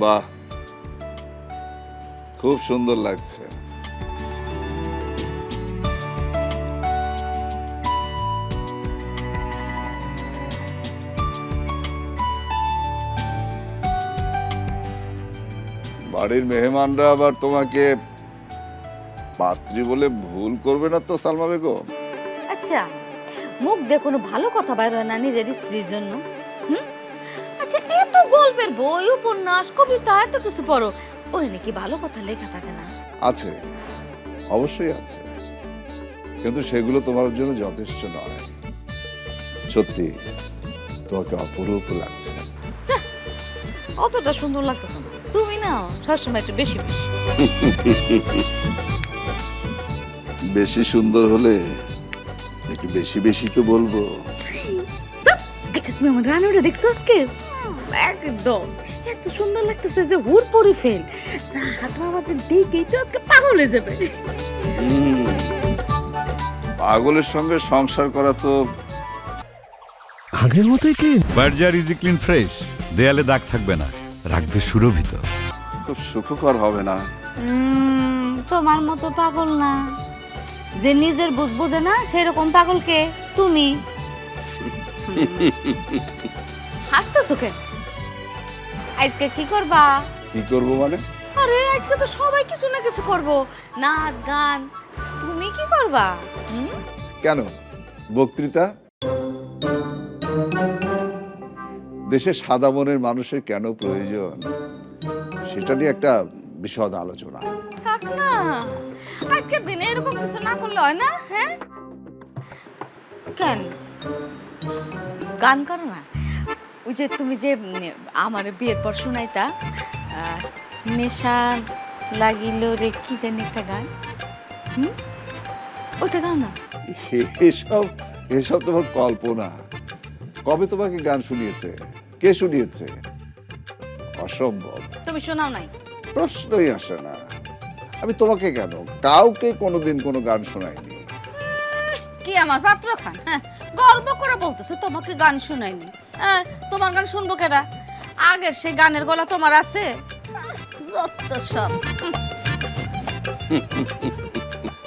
বাহ, খুব সুন্দর লাগছে। বাড়ির মেহমানরা আবার তোমাকে পাত্রী বলে ভুল করবে না তো সালমা বেগম? আচ্ছা, মুখ দিয়ে কোনো ভালো কথা বাইর হয় না নিজের স্ত্রীর জন্য? হুম? আচ্ছা, এত গল্পের বই, উপন্যাস, কবিতা এত কিছু পড়ো, ওই নাকি ভালো কথা লেখা থাকে না? আছে, অবশ্যই আছে, কিন্তু সেগুলো তোমার জন্য যথেষ্ট নয়। সত্যি তোমাকে অপরূপ লাগছে। অতটা সুন্দর লাগতেছে না। তুমি না সবসময় একটু বেশি বেশি। বেশি সুন্দর হলে একটু বেশি বেশি তো বলবো। আচ্ছা, তুমি আমার রানুটা দেখছো আজকে? একদম এত সুন্দর লাগতেছে যে হুড় পড়ে ফেল। রাহাত বাবা যে দেখেই তো আজকে পাগল হয়ে যাবে। পাগলের সঙ্গে সংসার করা তো আগের মতোই clean. Berger easy clean fresh, দেয়ালে দাগ থাকবে না, রাখবে সুরভিত। খুব সুখকর হবে না। তোমার মতো পাগল না, যে নিজের বুঝ বোঝে না সেরকম পাগলকে তুমি। হাসতেছো কেন? আজকে কি করবা? কি করবো মানে? আরে আজকে তো সবাই কিছু না কিছু করবো, নাচ গান। তুমি কি করবা? কেন বক্তৃতা? দেশে সাদা মনের মানুষের কেন প্রয়োজন সেটা নিয়ে একটা বিশদ আলোচনা। থাক না, আজকের দিনে এরকম কিছু না করলে হয় না? হ্যাঁ, কেন গান করো না? ওই যে তুমি যে আমার বিয়ের পর শুনাইতা, নেশা লাগিল রে, কি জানি একটা গান, ওটা গাও না। এসব এসব তোমার কল্পনা। কবে তোমাকে গান শুনিয়েছে? কে শুনিয়েছে? অসম্ভব, তুমি শোনাও নাই? প্রশ্নই আসে না। আমি তোমাকে কেন, কাউকে কোনোদিন কোনো গান শোনাইনি। কি আমার পাত্র খান? হ্যাঁ, গর্ব করে বলতেছে তোমাকে গান শুনাইনি। হ্যাঁ, তোমার গান শুনবো কেডা? আগের সেই গানের গলা তোমার আছে? যত সব।